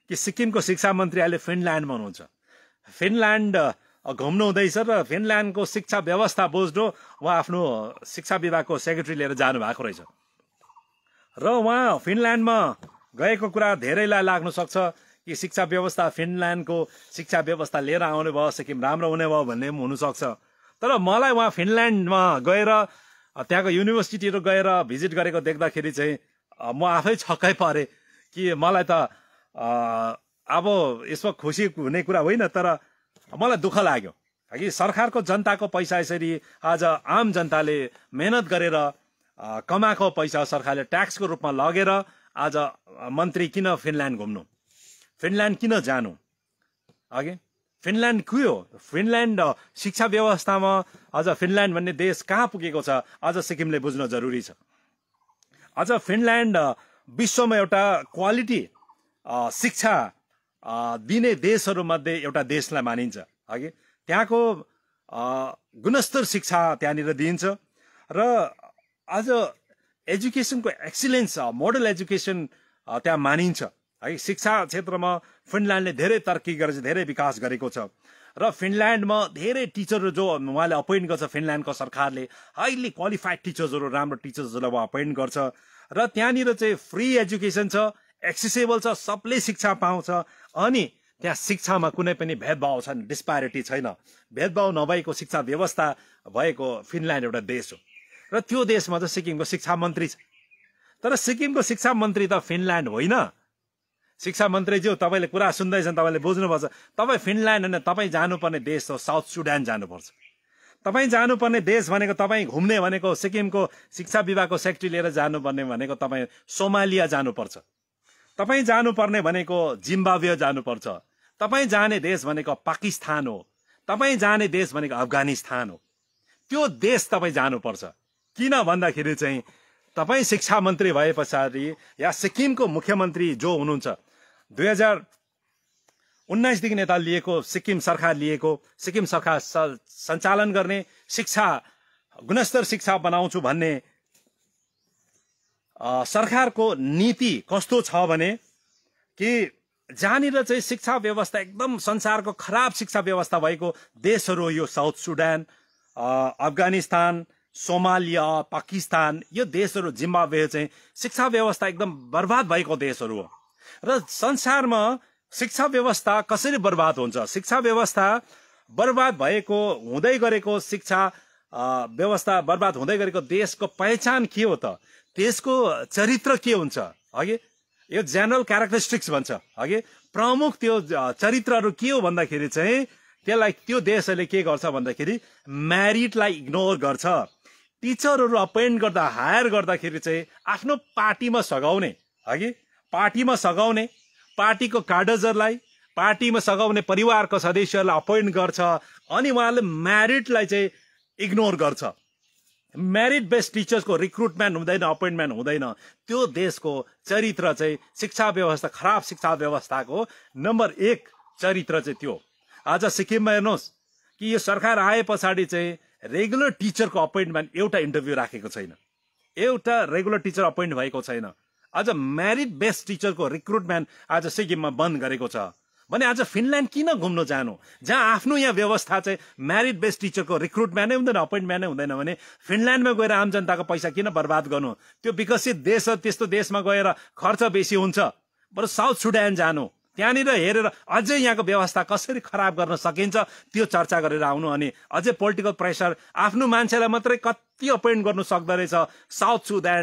कि सिक्किमको शिक्षा मन्त्री अहिले फिनल्यान्डमा हुनुहुन्छ। फिनल्यान्ड घुम्नु हुँदैछ र फिनल्यान्डको शिक्षा व्यवस्था बुझ्नु उहाँ आफ्नो शिक्षा विभागको सेक्रेटरी लिएर जानुभएको रहेछ र उहाँ फिनल्यान्डमा गएको कुरा धेरैलाई लाग्न सक्छ कि शिक्षा व्यवस्था फिनल्यान्डको शिक्षा व्यवस्था लिएर आउने भयो, सिक्किम राम्रो हुने भयो भन्ने पनि हुनसक्छ। तर मलाई उहाँ फिनल्यान्डमा गएर त्यहाँको युनिभर्सिटीहरू गएर भिजिट गरेको देख्दाखेरि चाहिँ म आफै छक्कै परेँ कि मलाई त अब यसमा खुसी हुने कुरा होइन, तर मलाई दुःख लाग्यो कि सरकारको जनताको पैसा यसरी आज आम जनताले मेहनत गरेर कमाएको पैसा सरकारले ट्याक्सको रूपमा लगेर आज मन्त्री किन फिनल्यान्ड घुम्नु, फिनल्यान्ड किन जानु? अघि फिनल्यान्ड के हो? फिनल्यान्ड शिक्षा व्यवस्थामा अझ फिनल्यान्ड भन्ने देश कहाँ पुगेको छ अझ सिक्किमले बुझ्न जरुरी छ। अझ फिनल्यान्ड विश्वमा एउटा क्वालिटी शिक्षा दिने देशहरूमध्ये एउटा देशलाई मानिन्छ। अघि त्यहाँको गुणस्तर शिक्षा त्यहाँनिर दिइन्छ र आज एजुकेसनको एक्सिलेन्स मोडल एजुकेसन त्यहाँ मानिन्छ है। शिक्षा क्षेत्रमा फिनल्यान्डले धेरै तरक्की गरेछ, धेरै विकास गरेको छ र फिनल्यान्डमा धेरै टिचरहरू जो उहाँले अपोइन्ट गर्छ, फिनल्यान्डको सरकारले हाइली क्वालिफाइड टिचर्सहरू, राम्रो टिचर्सहरूलाई उहाँ अपोइन्ट गर्छ र त्यहाँनिर चाहिँ फ्री एजुकेसन छ, एक्सेसेबल छ, सबले शिक्षा पाउँछ अनि त्यहाँ शिक्षामा कुनै पनि भेदभाव छैन, डिस्प्यारिटी छैन। भेदभाव नभएको शिक्षा व्यवस्था भएको फिनल्यान्ड एउटा देश हो र त्यो देशमा चाहिँ सिक्किमको शिक्षा मन्त्री छ। तर सिक्किमको शिक्षा मन्त्री त फिनल्यान्ड होइन। शिक्षा मन्त्रीज्यू तपाईँले कुरा सुन्दैछन्, तपाईँले बुझ्नुपर्छ, तपाईँ फिनल्यान्ड होइन, तपाईँ जानुपर्ने देश हो साउथ सुडान जानुपर्छ। तपाईँ जानुपर्ने देश भनेको, तपाईँ घुम्ने भनेको, सिक्किमको शिक्षा विभागको सेक्रेटरी लिएर जानुपर्ने भनेको तपाईँ सोमालिया जानुपर्छ। तपाईँ जानुपर्ने भनेको जिम्बाब्वे जानुपर्छ। तपाईँ जाने देश भनेको पाकिस्तान हो। तपाईँ जाने देश भनेको अफगानिस्तान हो। त्यो देश तपाईँ जानुपर्छ। किन भन्दाखेरि चाहिँ तपाईँ शिक्षा मन्त्री भए पछाडि या सिक्किमको मुख्यमन्त्री जो हुनुहुन्छ 2019देखि यता लिएको सिक्किम सरकार सञ्चालन गर्ने शिक्षा गुणस्तर शिक्षा बनाउँछु भन्ने सरकारको नीति कस्तो छ भने कि जहाँनिर चाहिँ शिक्षा व्यवस्था एकदम संसारको खराब शिक्षा व्यवस्था भएको देशहरू यो south Sudan, Afghanistan, Somalia, Pakistan, यो देशहरू, जिम्बाब्वे चाहिँ शिक्षा व्यवस्था एकदम बर्बाद भएको देशहरू हो। र संसारमा शिक्षा व्यवस्था कसरी बर्बाद हुन्छ? शिक्षा व्यवस्था बर्बाद भएको हुँदै गरेको शिक्षा व्यवस्था बर्बाद हुँदै गरेको देशको पहिचान के हो त? देशको चरित्र के हुन्छ? अघि यो जेनरल क्यारेक्टरिस्टिक्स भन्छ। अघि प्रमुख त्यो चरित्रहरू के हो भन्दाखेरि चाहिँ त्यसलाई त्यो देशहरूले के गर्छ भन्दाखेरि म्यारिटलाई इग्नोर गर्छ। टिचरहरू अपोइन्ट गर्दा, हायर गर्दाखेरि चाहिँ आफ्नो पार्टीमा सघाउने, अघि पार्टीमा सघाउने, पार्टीको कार्डर्सहरूलाई, पार्टीमा सघाउने परिवारको सदस्यहरूलाई अपोइन्ट गर्छ अनि उहाँले म्यारिटलाई चाहिँ इग्नोर गर्छ। मेरिट बेस्ड टिचर्सको रिक्रुटमेन्ट हुँदैन, अपोइन्टमेन्ट हुँदैन। त्यो देशको चरित्र चाहिँ शिक्षा व्यवस्था, खराब शिक्षा व्यवस्थाको नम्बर 1 चरित्र चाहिँ त्यो। आज सिक्किममा हेर्नुहोस् कि यो सरकार आए पछाडि चाहिँ रेगुलर टिचरको अपोइन्टमेन्ट एउटा इन्टरभ्यू राखेको छैन, एउटा रेगुलर टिचर अपोइन्ट भएको छैन। आज मेरिट बेस्ड टिचरको रिक्रुटमेन्ट आज सिक्किममा बन्द गरेको छ भने आज फिनल्यान्ड किन घुम्न जानु? जहाँ आफ्नो यहाँ व्यवस्था चाहिँ मेरिट बेस्ड टिचरको रिक्रुटमेन्टै हुँदैन, अपोइन्टमेन्टै हुँदैन भने फिनल्यान्डमा गएर आम जनताको पैसा किन बर्बाद गर्नु? त्यो विकसित देश हो, त्यस्तो देशमा गएर खर्च बेसी हुन्छ। बरु साउथ सुडान जानु, त्यहाँनिर हेरेर अझै यहाँको व्यवस्था कसरी खराब गर्न सकिन्छ त्यो चर्चा गरेर आउनु अनि अझै पोलिटिकल प्रेसर आफ्नो मान्छेलाई मात्रै कति अपोइन्ट गर्नु सक्दो रहेछ। साउथ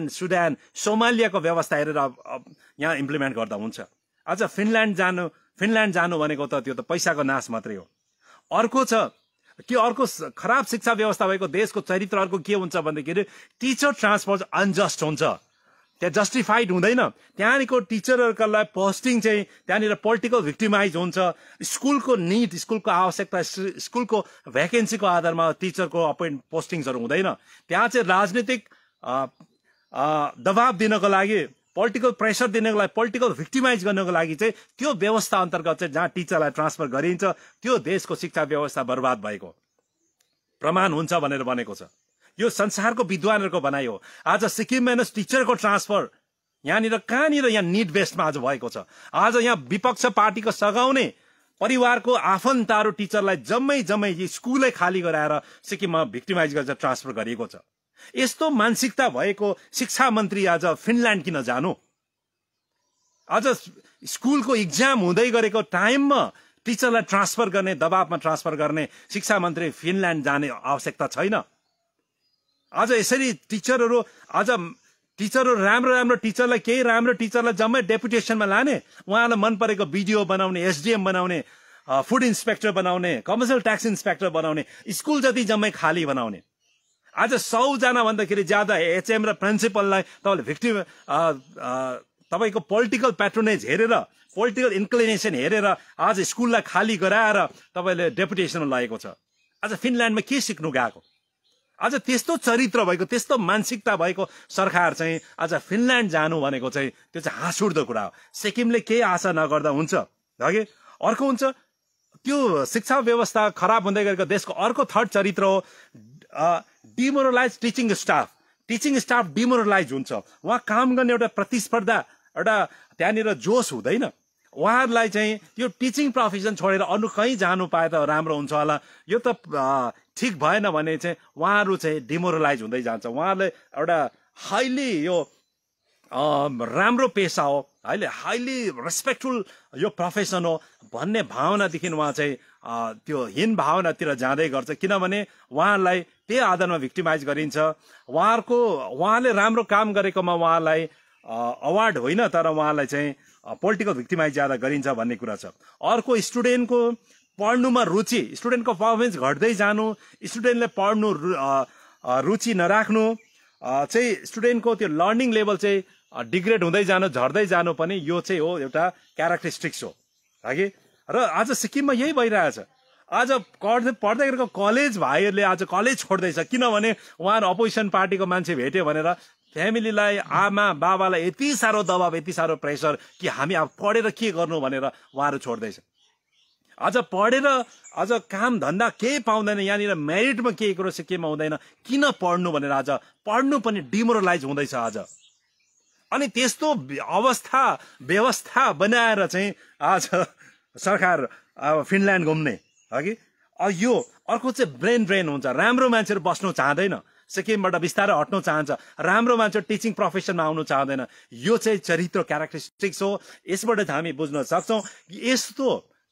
सुडान, सोमालियाको व्यवस्था हेरेर यहाँ इम्प्लिमेन्ट गर्दा हुन्छ। आज फिनल्यान्ड जानु भनेको त त्यो त पैसाको नाश मात्रै हो। अर्को छ कि अर्को खराब शिक्षा व्यवस्था भएको देशको चरित्र अर्को के हुन्छ भन्दाखेरि टिचर ट्रान्सफर अनजस्ट हुन्छ, त्यहाँ जस्टिफाइड हुँदैन। त्यहाँनिरको टिचरहरूलाई पोस्टिङ चाहिँ त्यहाँनिर पोलिटिकल भिक्टिमाइज हुन्छ। स्कुलको निड, स्कुलको आवश्यकता, स्कुलको भ्याकेन्सीको आधारमा टिचरको पोस्टिङ्सहरू हुँदैन। त्यहाँ चाहिँ राजनीतिक दबाब दिनको लागि, पोलिटिकल प्रेसर दिनको लागि, पोलिटिकल भिक्टिमाइज गर्नको लागि चाहिँ त्यो व्यवस्था अन्तर्गत चाहिँ जहाँ टिचरलाई ट्रान्सफर गरिन्छ त्यो देशको शिक्षा व्यवस्था बर्बाद भएको प्रमाण हुन्छ भनेर बनेको छ। यो संसारको विद्वानहरूको भनाइ हो। आज सिक्किममा हेर्नुहोस् टिचरको ट्रान्सफर यहाँनिर कहाँनिर यहाँ निड बेस्टमा आज भएको छ। आज यहाँ विपक्ष पार्टीको सघाउने परिवारको आफन्तहरू टिचरलाई जम्मै स्कुलै खाली गराएर सिक्किममा भिक्टिमाइज गरेर ट्रान्सफर गरिएको छ। यस्तो मानसिकता भएको शिक्षा मन्त्री आज फिनल्यान्ड किन जानु? आज स्कुलको इक्जाम हुँदै गरेको टाइममा टिचरलाई ट्रान्सफर गर्ने, दबावमा ट्रान्सफर गर्ने शिक्षा मन्त्री फिनल्यान्ड जाने आवश्यकता छैन। आज यसरी टिचरहरू राम्रो टिचरलाई, केही राम्रो टिचरलाई जम्मै डेपुटेसनमा लाने, उहाँलाई मन परेको बिडिओ बनाउने, एसडिएम बनाउने, फुड इन्सपेक्टर बनाउने, कमर्सियल ट्याक्स इन्सपेक्टर बनाउने, स्कुल जति जम्मै खाली बनाउने। आज 100 जना भन्दाखेरि ज्यादा एचएम र प्रिन्सिपललाई तपाईँले तपाईँको पोलिटिकल प्याट्रोनेज हेरेर, पोलिटिकल इन्क्लिनेसन हेरेर आज स्कुललाई खाली गराएर तपाईँले डेपुटेसनमा लगेको छ। आज फिनल्यान्डमा के सिक्नु गएको? आज त्यस्तो चरित्र भएको, त्यस्तो मानसिकता भएको सरकार चाहिँ आज फिनल्यान्ड जानु भनेको चाहिँ त्यो चाहिँ हाँसउठ्दो कुरा हो। सिक्किमले केही आशा नगर्दा हुन्छ हगि। अर्को हुन्छ त्यो शिक्षा व्यवस्था खराब हुँदै गएको देशको अर्को थर्ड चरित्र हो demoralise teaching staff. Teaching staff demoralise हुन्छ। उहाँ काम गर्ने एउटा प्रतिस्पर्धा, एउटा त्यहाँनिर जोस हुँदैन। उहाँहरूलाई चाहिँ यो टिचिङ प्रोफेसन छोडेर अरू कहीँ जानु पाए त राम्रो हुन्छ होला। यो त ठिक भएन भने चाहिँ उहाँहरू चाहिँ डिमोरलाइज हुँदै जान्छ। उहाँहरूले एउटा हाइली यो राम्रो पेसा हो, हाइली रेस्पेक्टफुल यो प्रोफेसन हो भन्ने भावनादेखि उहाँ चाहिँ त्यो हीन भावनातिर जाँदै गर्छ। किनभने उहाँलाई त्यही आधारमा भिक्टिमाइज गरिन्छ। उहाँले राम्रो काम गरेकोमा उहाँलाई अवार्ड होइन, तर उहाँलाई चाहिँ पोलिटिकल भिक्टिमाइज ज्यादा गरिन्छ भन्ने कुरा छ। अर्को स्टुडेन्टको पढ्नुमा रुचि, स्टुडेन्टको पर्फर्मेन्स घट्दै जानु, स्टुडेन्टले पढ्नु रुचि नराख्नु चाहिँ स्टुडेन्टको त्यो लर्निङ लेभल चाहिँ डिग्रेड हुँदै जानु, झर्दै जानु पनि यो चाहिँ हो एउटा क्यारेक्टरिस्टिक्स हो हगि। र आज सिक्किममा यही भइरहेछ। आज पढ्दै गरेको कलेज भाइहरूले आज कलेज छोड्दैछ। किनभने उहाँहरू अपोजिसन पार्टीको मान्छे भेट्यो भनेर फ्यामिलीलाई, आमा बाबालाई यति साह्रो दबाब, यति साह्रो प्रेसर कि हामी अब पढेर के गर्नु भनेर उहाँहरू छोड्दैछ। आज पढेर आज काम धन्दा केही पाउँदैन, यहाँनिर मेरिटमा केही कुरो सिक्किममा हुँदैन, किन पढ्नु भनेर आज पढ्नु पनि डिमोरलाइज हुँदैछ आज। अनि त्यस्तो व्यवस्था बनाएर चाहिँ आज सरकार फिनल्यान्ड घुम्ने हगि। यो अर्को चाहिँ ब्रेन ड्रेन हुन्छ। राम्रो मान्छेहरू बस्नु चाहँदैन, सिक्किमबाट बिस्तारै हट्नु चाहन्छ, राम्रो मान्छे टिचिङ प्रोफेसनमा आउनु चाहँदैन। यो चाहिँ चरित्र क्यारेक्टरिस्टिक्स हो। यसबाट चाहिँ हामी बुझ्न सक्छौँ यस्तो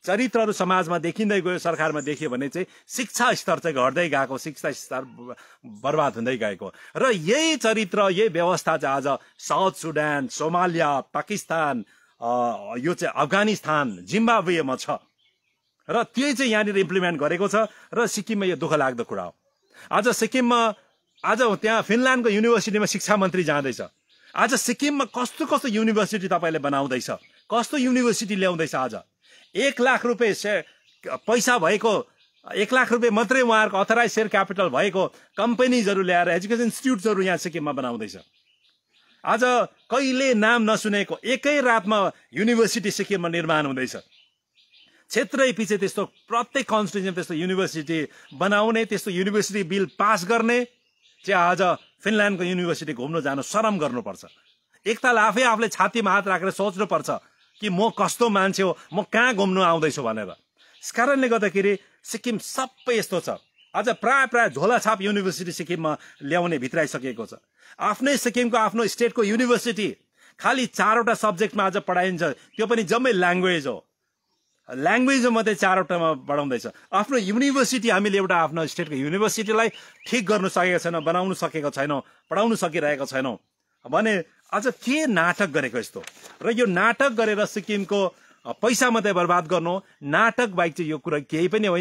चरित्रहरू समाजमा देखिँदै गयो, सरकारमा देखियो भने चाहिँ शिक्षा स्तर चाहिँ घट्दै गएको, शिक्षा स्तर बर्बाद हुँदै गएको। र यही चरित्र, यही व्यवस्था चाहिँ आज साउथ सुडान, सोमालिया, पाकिस्तान, यो चाहिँ अफगानिस्तान, जिम्बाब्वेमा छ र त्यही चाहिँ यहाँनिर इम्प्लिमेन्ट गरेको छ। र सिक्किममा यो दुःख लाग्दो कुरा हो। आज सिक्किममा आज त्यहाँ फिनल्यान्डको युनिभर्सिटीमा शिक्षा मन्त्री जाँदैछ। आज सिक्किममा कस्तो कस्तो युनिभर्सिटी तपाईँले बनाउँदैछ, कस्तो युनिभर्सिटी ल्याउँदैछ। आज 1 लाख रुपियाँ पैसा भएको, 1 लाख रुपियाँ मात्रै उहाँहरूको अथराइज सेयर क्यापिटल भएको कम्पनीजहरू ल्याएर एजुकेसन इन्स्टिट्युट्सहरू यहाँ सिक्किममा बनाउँदैछ। आज कहिले नाम नसुनेको एकै रातमा युनिभर्सिटी सिक्किममा निर्माण हुँदैछ। क्षेत्रै पछि त्यस्तो प्रत्येक कन्स्टिट्युन्सीमा त्यस्तो युनिभर्सिटी बनाउने, त्यस्तो युनिभर्सिटी बिल पास गर्ने चाहिँ आज फिनल्यान्डको युनिभर्सिटी घुम्न जानु शरम गर्नुपर्छ। एकताल आफूले छातीमा हात राखेर सोच्नुपर्छ कि म कस्तो मान्छे हो, म कहाँ घुम्नु आउँदैछु भनेर। यस कारणले गर्दाखेरि सिक्किम सबै यस्तो छ। आज प्राय झोलाछाप युनिभर्सिटी सिक्किममा ल्याउने भित्राइसकेको छ। आफ्नै सिक्किमको आफ्नो स्टेटको युनिभर्सिटी खालि 4वटा सब्जेक्टमा आज पढाइन्छ, त्यो पनि जम्मै ल्याङ्ग्वेज हो। ल्याङ्ग्वेज मात्रै 4वटामा पढाउँदैछ। आफ्नो युनिभर्सिटी हामीले एउटा आफ्नो स्टेटको युनिभर्सिटीलाई ठिक गर्नु सकेका छैनौँ, बनाउनु सकेको छैनौँ, पढाउनु सकिरहेको छैनौँ भने आज के नाटक गरेको यस्तो। र यो नाटक गरेर सिक्किमको पैसा मात्रै बर्बाद गर्नु, नाटक बाहेक चाहिँ यो कुरा केही पनि होइन।